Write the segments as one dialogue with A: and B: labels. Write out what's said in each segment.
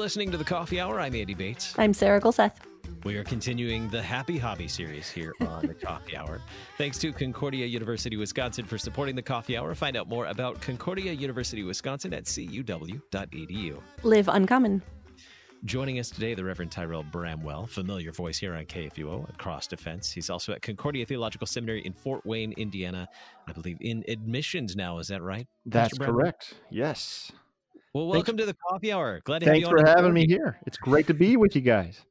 A: listening to The Coffee Hour. I'm Andy Bates.
B: I'm Sarah Golseth.
A: We are continuing the Happy Hobby series here on The Coffee Hour. Thanks to Concordia University, Wisconsin for supporting The Coffee Hour. Find out more about Concordia University, Wisconsin at cuw.edu.
B: Live uncommon.
A: Joining us today, the Reverend Tyrel Bramwell, familiar voice here on KFUO at Cross Defense. He's also at Concordia Theological Seminary in Fort Wayne, Indiana. I believe in admissions now. Is that right?
C: That's correct. Yes.
A: Well, welcome to the Coffee Hour. Glad to have you on.
C: Thanks for having me here. It's great to be with you guys.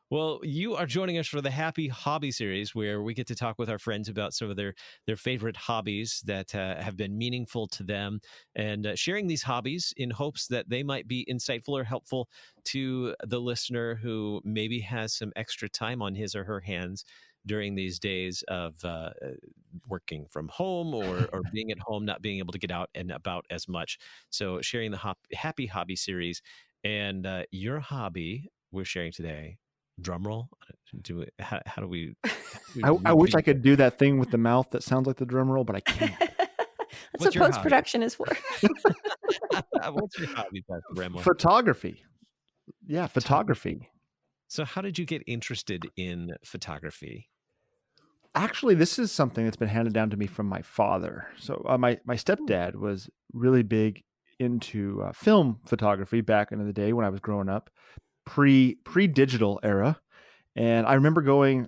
A: Well, you are joining us for the Happy Hobby series, where we get to talk with our friends about some of their favorite hobbies that have been meaningful to them, and sharing these hobbies in hopes that they might be insightful or helpful to the listener who maybe has some extra time on his or her hands during these days of working from home or being at home, not being able to get out and about as much. So sharing the Happy Hobby series, and your hobby we're sharing today. Drum roll. How do we?
C: I wish I could do that thing with the mouth that sounds like the drum roll, but I can't.
B: That's what post-production is for.
A: What's your hobby, Pastor Bramwell?
C: Photography. Yeah, photography.
A: So how did you get interested in photography?
C: Actually, this is something that's been handed down to me from my father. So my stepdad was really big into film photography back in the day when I was growing up. Pre-digital era. And I remember going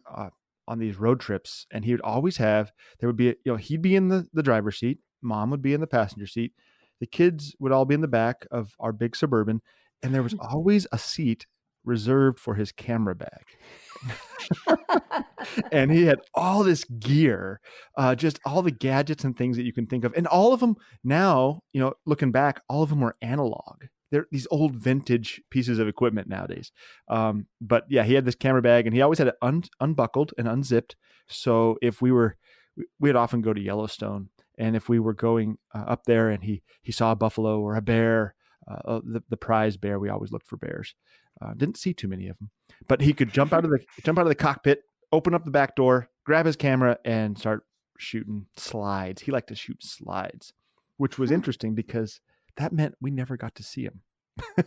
C: on these road trips, and he would always have, there would be, he'd be in the driver's seat, mom would be in the passenger seat, the kids would all be in the back of our big Suburban, and there was always a seat reserved for his camera bag. And he had all this gear, just all the gadgets and things that you can think of. And all of them now, looking back, all of them were analog. They're these old vintage pieces of equipment nowadays. But yeah, he had this camera bag, and he always had it unbuckled and unzipped. So if we'd often go to Yellowstone, and if we were going up there and he saw a buffalo or a bear, the prize bear, we always looked for bears. Didn't see too many of them, but he could jump out of the cockpit, open up the back door, grab his camera, and start shooting slides. He liked to shoot slides, which was interesting because that meant we never got to see him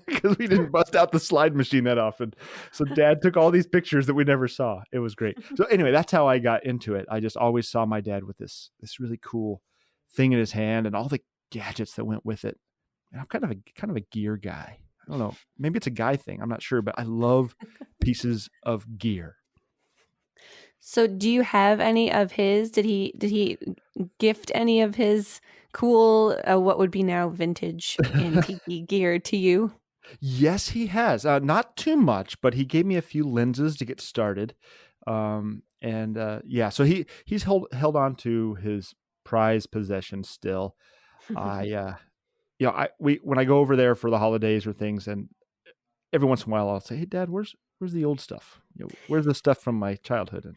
C: because we didn't bust out the slide machine that often. So Dad took all these pictures that we never saw. It was great. So anyway, that's how I got into it. I just always saw my dad with this really cool thing in his hand and all the gadgets that went with it. And I'm kind of a gear guy. I don't know. Maybe it's a guy thing. I'm not sure, but I love pieces of gear.
B: So do you have any of his? Did he gift any of his cool, what would be now vintage antique gear to you?
C: Yes, he has. Not too much, but he gave me a few lenses to get started. So he's held on to his prized possession still. When I go over there for the holidays or things, and every once in a while I'll say, "Hey, Dad, where's the old stuff? Where's the stuff from my childhood?" And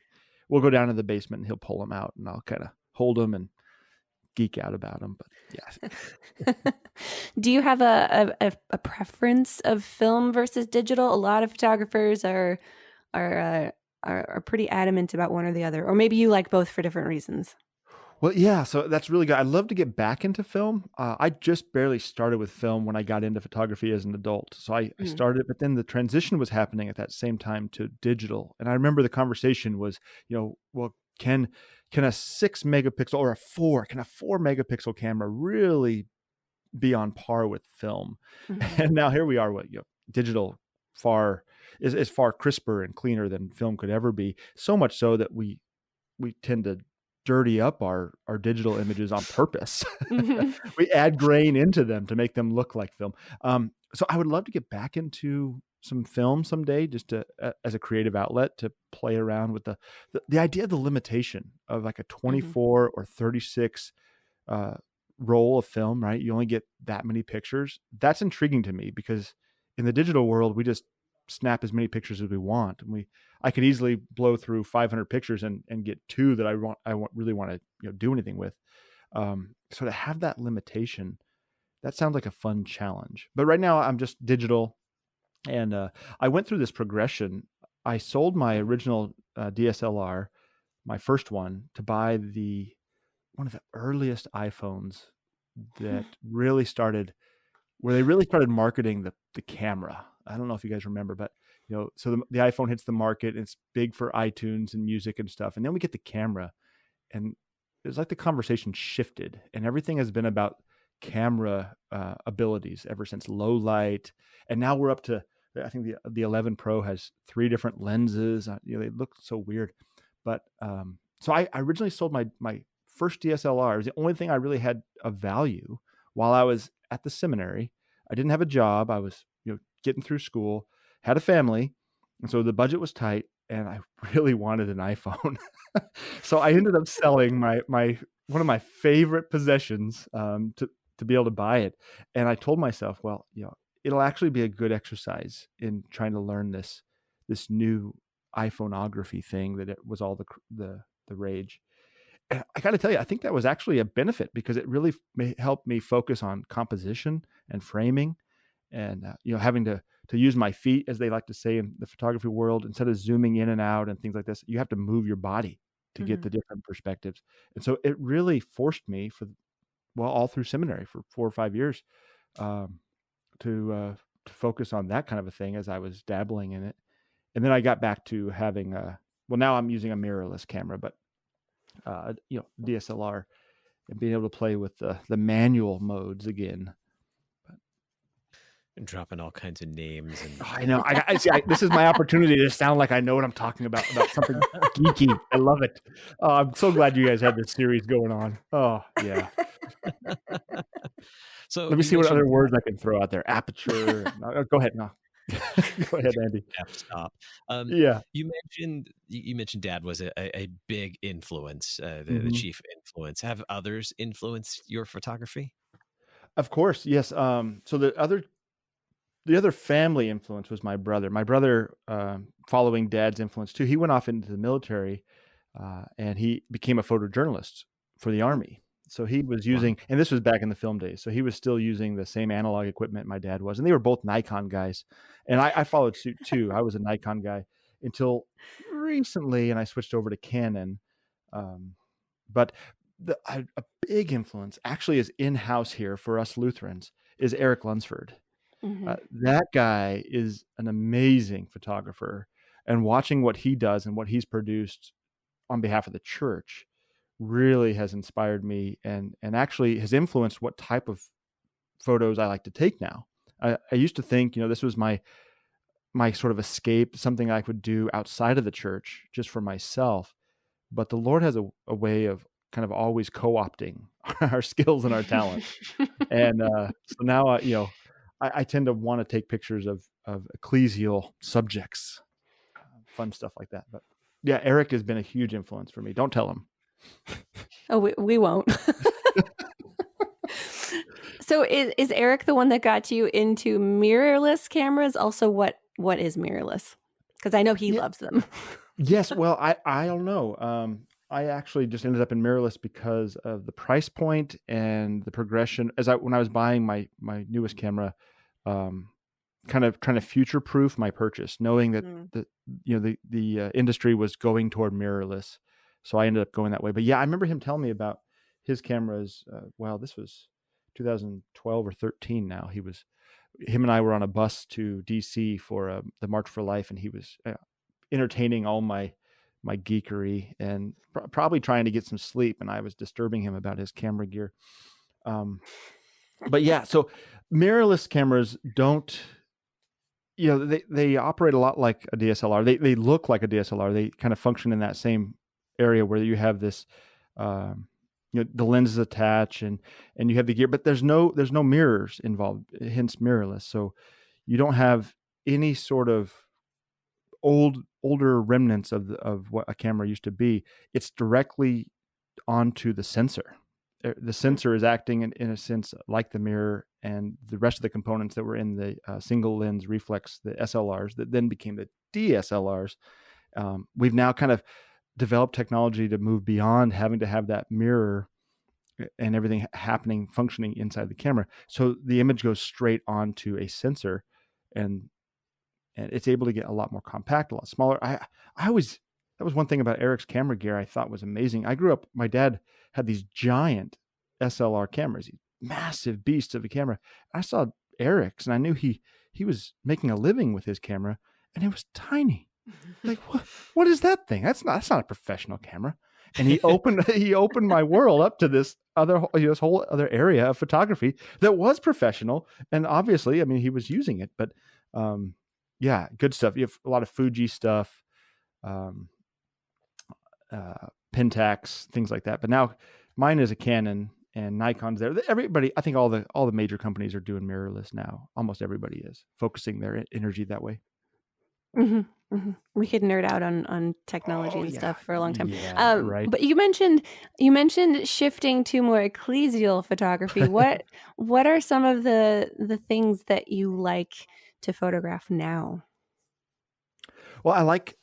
C: we'll go down to the basement, and he'll pull them out, and I'll kind of hold them and geek out about them. But yeah.
B: Do you have a preference of film versus digital? A lot of photographers are pretty adamant about one or the other, or maybe you like both for different reasons.
C: Well, yeah, so that's really good. I'd love to get back into film. I just barely started with film when I got into photography as an adult. So I started, but then the transition was happening at that same time to digital. And I remember the conversation was, well, can a 6 megapixel or a 4 megapixel camera really be on par with film? Mm-hmm. And now here we are, digital is far crisper and cleaner than film could ever be. So much so that we tend to dirty up our digital images on purpose. Mm-hmm. We add grain into them to make them look like film. So I would love to get back into some film someday, just as a creative outlet to play around with the idea of the limitation of like a 24 or 36 roll of film, right? You only get that many pictures. That's intriguing to me because in the digital world, we just snap as many pictures as we want. And I could easily blow through 500 pictures and get 2 that I really want to do anything with. So to have that limitation, that sounds like a fun challenge. But right now I'm just digital, and I went through this progression. I sold my original DSLR, my first one, to buy one of the earliest iPhones that really started where they really started marketing the camera. I don't know if you guys remember, but so the iPhone hits the market, and it's big for iTunes and music and stuff. And then we get the camera, and it was like the conversation shifted, and everything has been about camera abilities ever since low light. And now we're up to, I think the 11 Pro has 3 different lenses. They look so weird. But so I originally sold my first DSLR. It was the only thing I really had of value while I was at the seminary. I didn't have a job. I was getting through school, had a family, and so the budget was tight, and I really wanted an iPhone. So I ended up selling my one of my favorite possessions to be able to buy it. And I told myself, well, it'll actually be a good exercise in trying to learn this new iPhoneography thing that it was all the rage. And I got to tell you, I think that was actually a benefit, because it really helped me focus on composition and framing, and having to use my feet, as they like to say in the photography world, instead of zooming in and out and things like this. You have to move your body to get the different perspectives. And so it really forced me all through seminary for 4 or 5 years, to focus on that kind of a thing as I was dabbling in it. And then I got back to having now I'm using a mirrorless camera, but DSLR, and being able to play with the manual modes again.
A: And dropping all kinds of names. And
C: I know. I see. This is my opportunity to sound like I know what I'm talking about something geeky. I love it. I'm so glad you guys had this series going on. Oh yeah.
A: So
C: let me see what other words I can throw out there. Aperture. Go ahead. No. Go ahead, Andy.
A: Stop.
C: Yeah.
A: You mentioned Dad was a big influence, the chief influence. Have others influenced your photography?
C: Of course, yes. So the other family influence was my brother. My brother, following Dad's influence too, he went off into the military, and he became a photojournalist for the Army. So he was using, and this was back in the film days, so he was still using the same analog equipment my dad was, and they were both Nikon guys. And I followed suit too. I was a Nikon guy until recently, and I switched over to Canon. But a big influence actually is in-house here for us Lutherans is Eric Lunsford. That guy is an amazing photographer, and watching what he does and what he's produced on behalf of the church really has inspired me, and actually has influenced what type of photos I like to take now. I used to think, this was my sort of escape, something I could do outside of the church just for myself. But the Lord has a way of kind of always co-opting our skills and our talent. And so now, I tend to want to take pictures of ecclesial subjects, fun stuff like that. But yeah, Eric has been a huge influence for me. Don't tell him.
B: Oh, we won't. So is Eric the one that got you into mirrorless cameras? Also, what is mirrorless? Because I know he loves them.
C: Yes. Well, I don't know. I actually just ended up in mirrorless because of the price point and the progression. When I was buying my newest camera, kind of trying to future-proof my purchase, knowing that the industry was going toward mirrorless. So I ended up going that way. But yeah, I remember him telling me about his cameras. This was 2012 or 13 now. Him and I were on a bus to DC for the March for Life, and he was entertaining all my geekery and probably trying to get some sleep, and I was disturbing him about his camera gear. But yeah, so mirrorless cameras don't, they operate a lot like a DSLR. They look like a DSLR. They kind of function in that same area where you have this, the lenses attach and you have the gear, but there's no mirrors involved, hence mirrorless. So you don't have any sort of older remnants of what a camera used to be. It's directly onto the sensor. The sensor is acting in a sense like the mirror, and the rest of the components that were in the single lens reflex, the SLRs that then became the DSLRs. We've now kind of developed technology to move beyond having to have that mirror and everything functioning inside the camera. So the image goes straight onto a sensor, and it's able to get a lot more compact, a lot smaller. That was one thing about Eric's camera gear I thought was amazing. I grew up, my dad had these giant SLR cameras, these massive beasts of a camera. I saw Eric's, and I knew he was making a living with his camera, and it was tiny. Like, what is that thing? That's not a professional camera. And he opened my world up to this this whole other area of photography that was professional. And obviously, I mean, he was using it, but yeah, good stuff. You have a lot of Fuji stuff, Pentax, things like that. But now mine is a Canon, and Nikon's there. Everybody, I think all the major companies are doing mirrorless now. Almost everybody is focusing their energy that way.
B: Mm-hmm, mm-hmm. We could nerd out on technology and stuff for a long time.
C: Yeah, right.
B: But you mentioned shifting to more ecclesial photography. What are some of the things that you like to photograph now?
C: Well, I like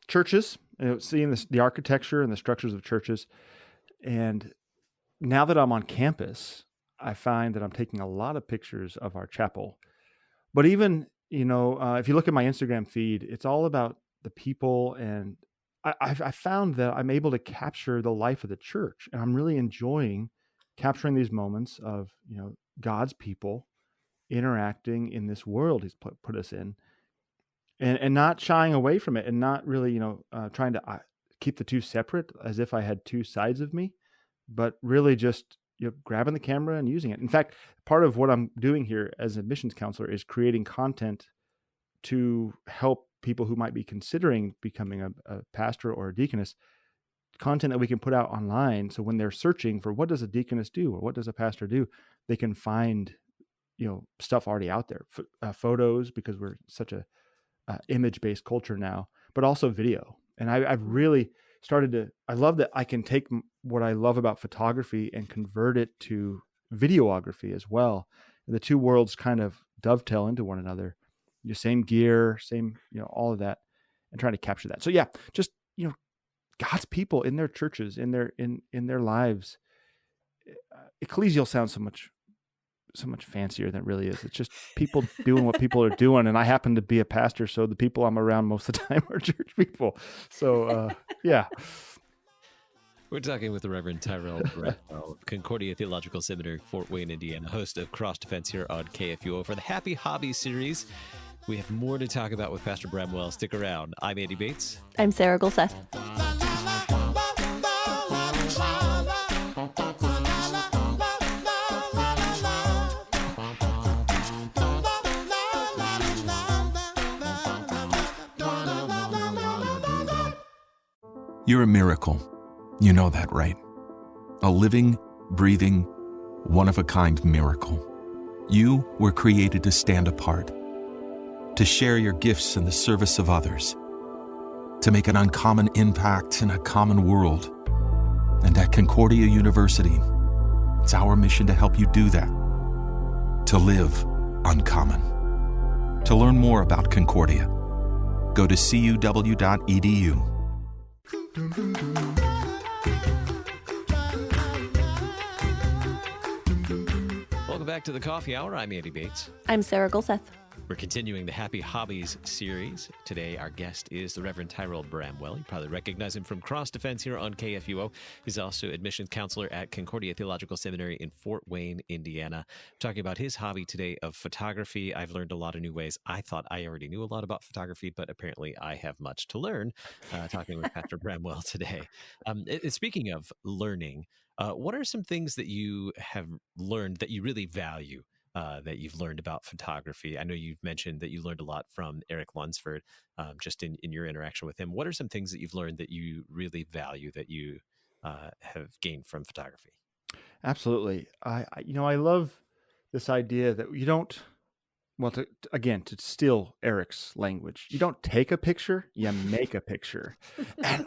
C: churches, seeing the architecture and the structures of churches. And now that I'm on campus, I find that I'm taking a lot of pictures of our chapel. But even, if you look at my Instagram feed, it's all about the people. And I found that I'm able to capture the life of the church. And I'm really enjoying capturing these moments of, God's people interacting in this world he's put us in. And not shying away from it, and not really, trying to keep the two separate as if I had two sides of me, but really just grabbing the camera and using it. In fact, part of what I'm doing here as a missions counselor is creating content to help people who might be considering becoming a pastor or a deaconess, content that we can put out online. So when they're searching for what does a deaconess do or what does a pastor do, they can find, stuff already out there, photos, because we're such a image-based culture now, but also video. And I've really started to, I love that I can take what I love about photography and convert it to videography as well. And the two worlds kind of dovetail into one another. Same gear, same, all of that, and trying to capture that. So yeah, just, God's people in their churches, in their lives. Ecclesial sounds so much fancier than it really is. It's just people doing what people are doing. And I happen to be a pastor, so the people I'm around most of the time are church people. So, yeah.
A: We're talking with the Reverend Tyrel Bramwell of Concordia Theological Seminary, Fort Wayne, Indiana, host of Cross Defense here on KFUO for the Happy Hobbies series. We have more to talk about with Pastor Bramwell. Stick around. I'm Andy Bates.
B: I'm Sarah Gulseth.
D: You're a miracle. You know that, right? A living, breathing, one-of-a-kind miracle. You were created to stand apart, to share your gifts in the service of others, to make an uncommon impact in a common world. And at Concordia University, it's our mission to help you do that, to live uncommon. To learn more about Concordia, go to cuw.edu.
A: Welcome back to the Coffee Hour. I'm Andy Bates.
B: I'm Sarah Gulseth.
A: We're continuing the Happy Hobbies series. Today, our guest is the Reverend Tyrel Bramwell. You probably recognize him from Cross Defense here on KFUO. He's also admissions counselor at Concordia Theological Seminary in Fort Wayne, Indiana. I'm talking about his hobby today of photography. I've learned a lot of new ways. I thought I already knew a lot about photography, but apparently I have much to learn talking with Pastor Bramwell today. Speaking of learning, what are some things that you have learned that you really value? That you've learned about photography? I know you've mentioned that you learned a lot from Eric Lunsford, just in your interaction with him. What are some things that you've learned that you really value that you have gained from photography?
C: Absolutely. I love this idea that you don't, well, to steal Eric's language, you don't take a picture, you make a picture. And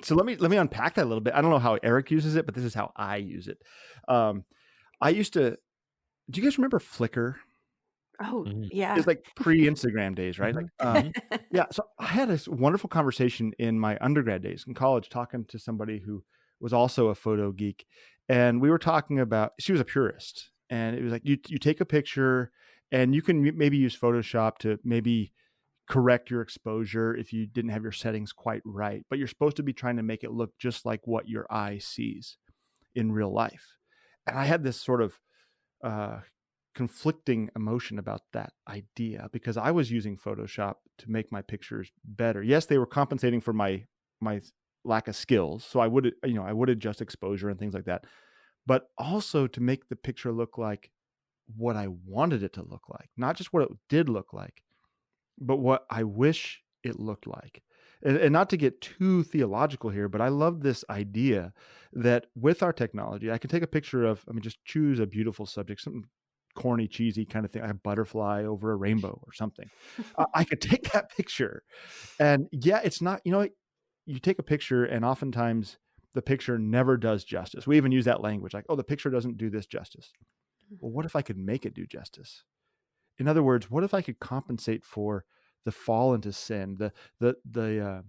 C: so let me unpack that a little bit. I don't know how Eric uses it, but this is how I use it. I used to, do you guys remember Flickr?
B: Oh, yeah.
C: It's like pre-Instagram days, right? Yeah. So I had this wonderful conversation in my undergrad days in college, talking to somebody who was also a photo geek. And we were talking about, she was a purist. And it was like, you take a picture and you can maybe use Photoshop to maybe correct your exposure if you didn't have your settings quite right. But you're supposed to be trying to make it look just like what your eye sees in real life. And I had this sort of conflicting emotion about that idea, because I was using Photoshop to make my pictures better. Yes, they were compensating for my lack of skills, so I would adjust exposure and things like that, but also to make the picture look like what I wanted it to look like, not just what it did look like, but what I wish it looked like. And not to get too theological here, but I love this idea that with our technology, I can take a picture of, just choose a beautiful subject, something corny, cheesy kind of thing, like a butterfly over a rainbow or something. I could take that picture, and it's not, you take a picture and oftentimes the picture never does justice. We even use that language like, oh, the picture doesn't do this justice. Well, what if I could make it do justice? In other words, what if I could compensate for the fall into sin, the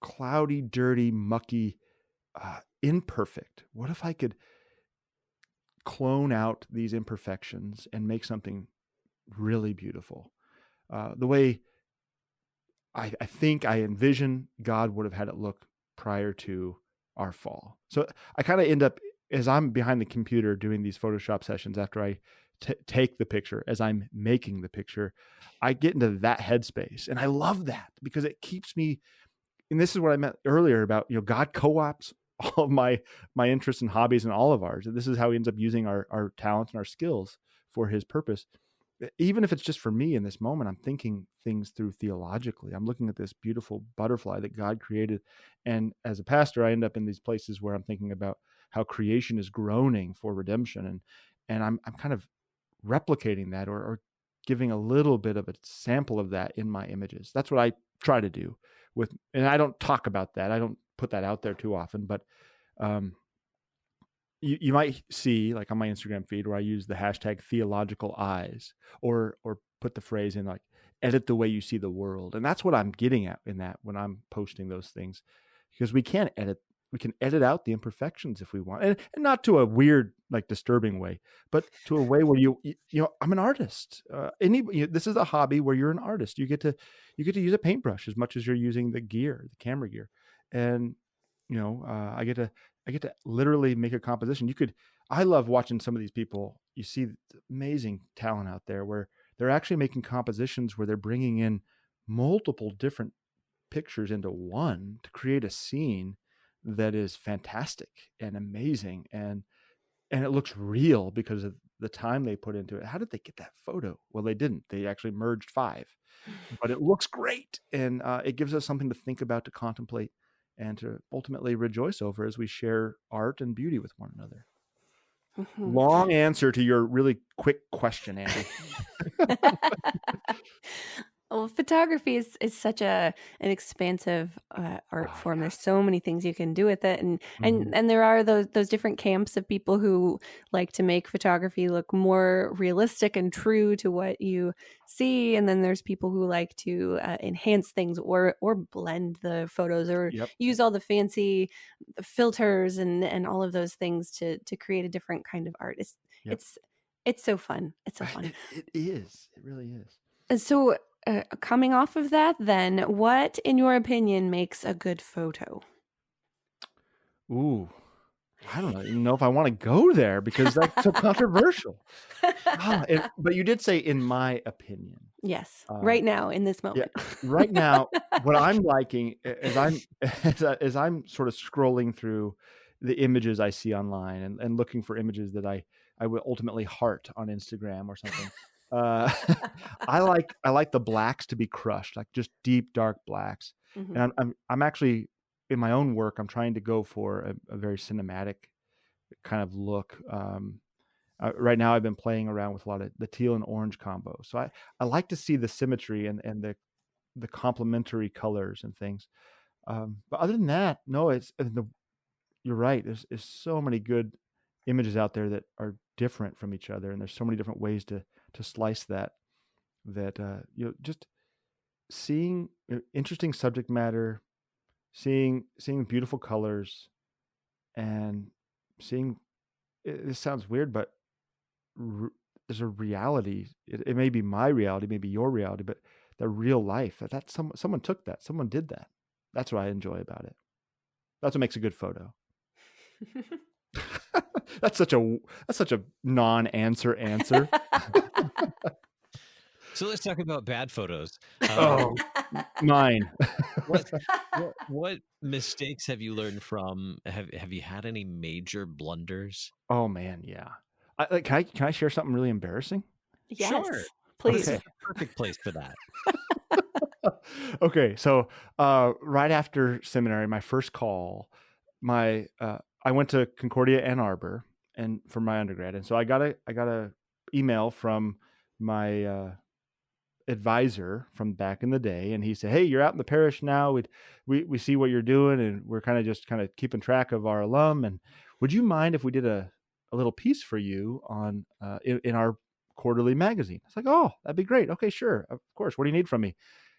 C: cloudy, dirty, mucky, imperfect? What if I could clone out these imperfections and make something really beautiful? The way I think I envision God would have had it look prior to our fall. So I kind of end up, as I'm behind the computer doing these Photoshop sessions, after I take the picture, as I'm making the picture, I get into that headspace. And I love that because it keeps me, and this is what I meant earlier about, God co-ops all of my interests and hobbies and all of ours. And this is how he ends up using our talents and our skills for his purpose. Even if it's just for me in this moment, I'm thinking things through theologically. I'm looking at this beautiful butterfly that God created. And as a pastor, I end up in these places where I'm thinking about how creation is groaning for redemption. And I'm kind of replicating that or giving a little bit of a sample of that in my images. That's what I try to do and I don't talk about that. I don't put that out there too often, but you might see, like on my Instagram feed, where I use the hashtag theological eyes, or put the phrase in like, edit the way you see the world. And that's what I'm getting at in that when I'm posting those things, because we can edit out the imperfections if we want, and not to a weird, like disturbing way, but to a way where I'm an artist. This is a hobby where you're an artist. You get to use a paintbrush as much as you're using the camera gear, and I get to literally make a composition. I love watching some of these people. You see amazing talent out there where they're actually making compositions where they're bringing in multiple different pictures into one to create a scene that is fantastic and amazing. And it looks real because of the time they put into it. How did they get that photo? Well, they didn't. They actually merged 5, but it looks great. And it gives us something to think about, to contemplate, and to ultimately rejoice over as we share art and beauty with one another.
B: Mhm.
C: Long answer to your really quick question, Andy.
B: Well, photography is such an expansive art form. There's so many things you can do with it, and there are those different camps of people who like to make photography look more realistic and true to what you see, and then there's people who like to enhance things or blend the photos or use all the fancy filters and all of those things to create a different kind of art. It's so fun. It's so fun.
C: It is. It really is.
B: So, coming off of that, then, what, in your opinion, makes a good photo?
C: Ooh, I don't even know if I want to go there because that's so controversial. But you did say, in my opinion.
B: Yes, right now, in this moment.
C: Yeah, right now, what I'm liking as I'm sort of scrolling through the images I see online and looking for images that I will ultimately heart on Instagram or something. I like the blacks to be crushed, like just deep, dark blacks.
B: Mhm.
C: And I'm actually, in my own work, I'm trying to go for a very cinematic kind of look. Right now I've been playing around with a lot of the teal and orange combo. So I like to see the symmetry and the complementary colors and things. But other than that, no, you're right. There's so many good images out there that are different from each other. And there's so many different ways to slice that just seeing interesting subject matter, seeing beautiful colors, and seeing, this sounds weird, but there's a reality. It may be my reality, maybe your reality, but the real life. Someone took that. Someone did that. That's what I enjoy about it. That's what makes a good photo. That's such a non-answer answer.
A: So let's talk about bad photos.
C: Oh, mine.
A: What mistakes have you learned from? Have you had any major blunders?
C: Oh man, yeah. Can I share something really embarrassing?
B: Yes,
A: Sure.
B: please.
A: This is the perfect place for that.
C: Okay, so right after seminary, my first call, I went to Concordia Ann Arbor and for my undergrad, and so I got a email from my advisor from back in the day, and he said, "Hey, you're out in the parish now. We see what you're doing, and we're kind of keeping track of our alum. And would you mind if we did a little piece for you on in our quarterly magazine?" I was like, "Oh, that'd be great. Okay, sure, of course. What do you need from me?"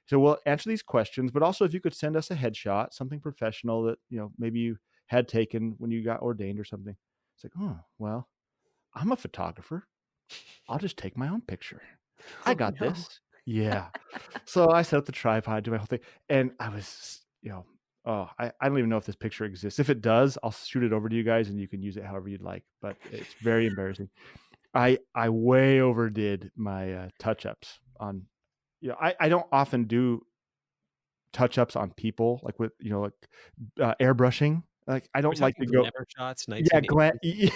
C: So we'll answer these questions, but also if you could send us a headshot, something professional that maybe you had taken when you got ordained or something. It's like, oh well, I'm a photographer. I'll just take my own picture. I got
B: no.
C: this. Yeah. So I set up the tripod, do my whole thing. And I was, I don't even know if this picture exists. If it does, I'll shoot it over to you guys and you can use it however you'd like. But it's very embarrassing. I way overdid my touch-ups on, I don't often do touch-ups on people like with, airbrushing. Like I
A: We're
C: don't like to
A: talking
C: go.
A: glamour shots,
C: Yeah,
A: 1980s.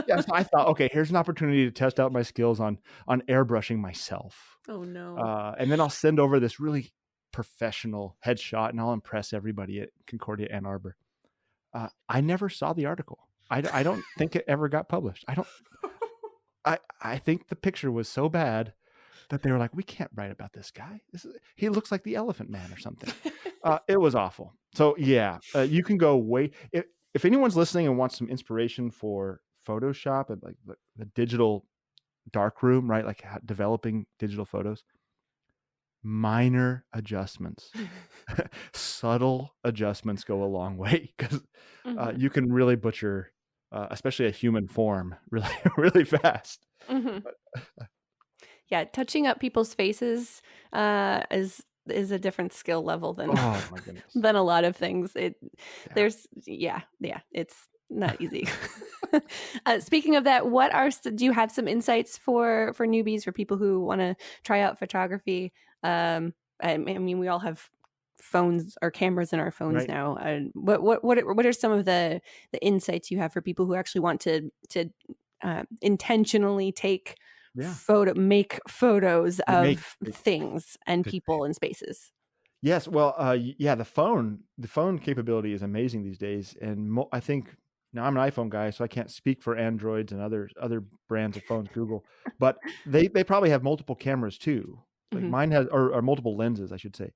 C: yeah. So I thought, okay, here's an opportunity to test out my skills on airbrushing myself.
B: Oh no.
C: And then I'll send over this really professional headshot, and I'll impress everybody at Concordia Ann Arbor. I never saw the article. I don't think it ever got published. I think the picture was so bad that they were like, we can't write about this guy. He looks like the Elephant Man or something. It was awful. So yeah, you can go way. If anyone's listening and wants some inspiration for Photoshop and like the digital darkroom, right? Like developing digital photos, minor adjustments, subtle adjustments go a long way because you can really butcher, especially a human form, really, really fast.
B: Yeah, touching up people's faces is a different skill level than
C: Oh my goodness.
B: than a lot of things. It's not easy. Speaking of that, do you have some insights for newbies, for people who want to try out photography? I mean, we all have phones or cameras in our phones
C: Right.
B: now. What are some of the insights you have for people who actually want to intentionally make photos of things and people and spaces?
C: Yes. Well, yeah, the phone capability is amazing these days. And I think now I'm an iPhone guy, so I can't speak for Androids and other brands of phones, Google, but they probably have multiple cameras too. Like mine has, or multiple lenses, I should say.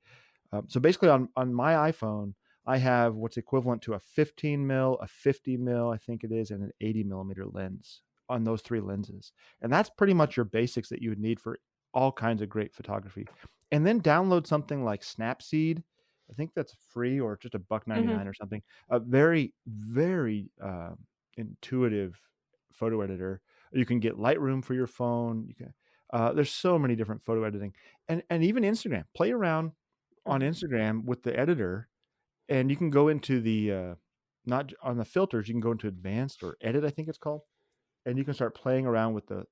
C: So basically on my iPhone, I have what's equivalent to a 15 mil, a 50 mil, I think it is, and an 80 millimeter lens on those three lenses. And that's pretty much your basics that you would need for all kinds of great photography. And then download something like Snapseed. I think that's free or just $1.99 or something. A very, very intuitive photo editor. You can get Lightroom for your phone. You can. There's so many different photo editing, and even Instagram. Play around on Instagram with the editor, and you can go into the not on the filters. You can go into advanced or edit, I think it's called, and you can start playing around with the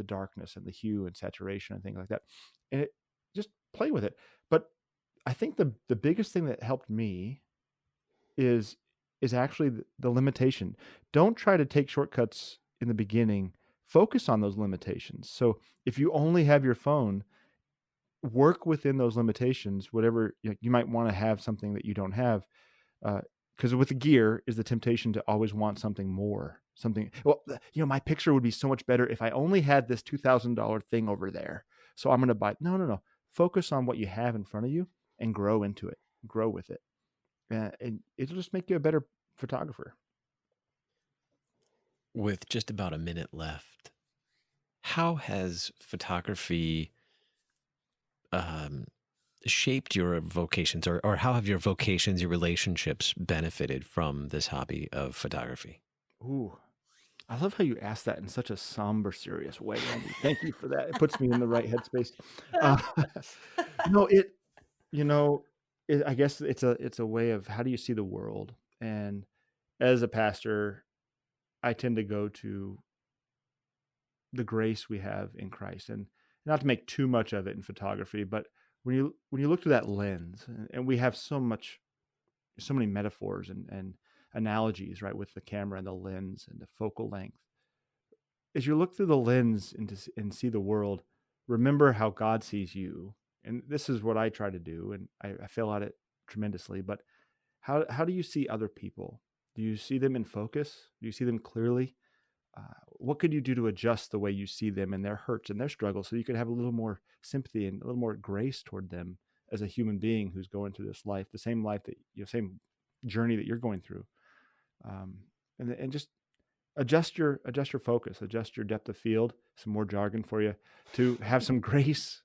C: darkness and the hue and saturation and things like that, and just play with it. But I think the biggest thing that helped me is actually the limitation. Don't try to take shortcuts in the beginning. Focus on those limitations. So if you only have your phone, work within those limitations. Whatever you might want to have something that you don't have, because with the gear is the temptation to always want something more. Well, my picture would be so much better if I only had this $2,000 thing over there. So I'm going to buy. No. Focus on what you have in front of you and grow into it. Grow with it, and it'll just make you a better photographer.
A: With just about a minute left, how has photography shaped your vocations, or how have your vocations, your relationships benefited from this hobby of photography?
C: Ooh, I love how you asked that in such a somber, serious way, Andy. Thank you for that. It puts me in the right headspace. I guess it's a way of how do you see the world, and as a pastor, I tend to go to the grace we have in Christ, and not to make too much of it in photography, but when you look through that lens, and we have so many metaphors and analogies, right, with the camera and the lens and the focal length. As you look through the lens and see the world, remember how God sees you. And this is what I try to do, and I fail at it tremendously. But how do you see other people? Do you see them in focus? Do you see them clearly? What could you do to adjust the way you see them and their hurts and their struggles, so you could have a little more sympathy and a little more grace toward them as a human being who's going through this life, the same life that same journey that you're going through, and just adjust your focus, adjust your depth of field. Some more jargon for you, to have some grace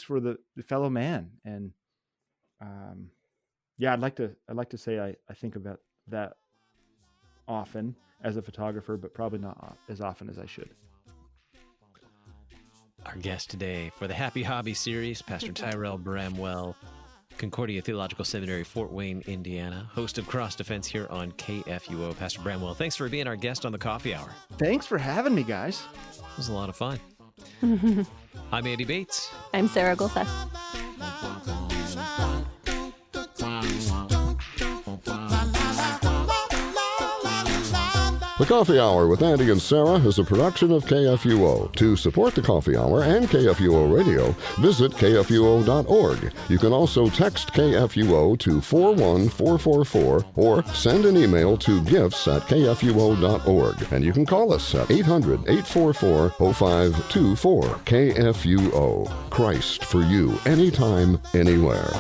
C: for the fellow man. And yeah, I'd like to say I think about that often as a photographer, but probably not as often as I should.
A: Our guest today for the Happy Hobby series, Pastor Tyrel Bramwell, Concordia Theological Seminary, Fort Wayne, Indiana, host of Cross Defense here on KFUO. Pastor Bramwell, thanks for being our guest on the Coffee Hour.
C: Thanks for having me, guys.
A: It was a lot of fun. I'm Andy Bates.
B: I'm Sarah Gulseth.
E: The Coffee Hour with Andy and Sarah is a production of KFUO. To support the Coffee Hour and KFUO Radio, visit KFUO.org. You can also text KFUO to 41444 or send an email to gifts@KFUO.org. And you can call us at 800-844-0524. KFUO. Christ for you, anytime, anywhere.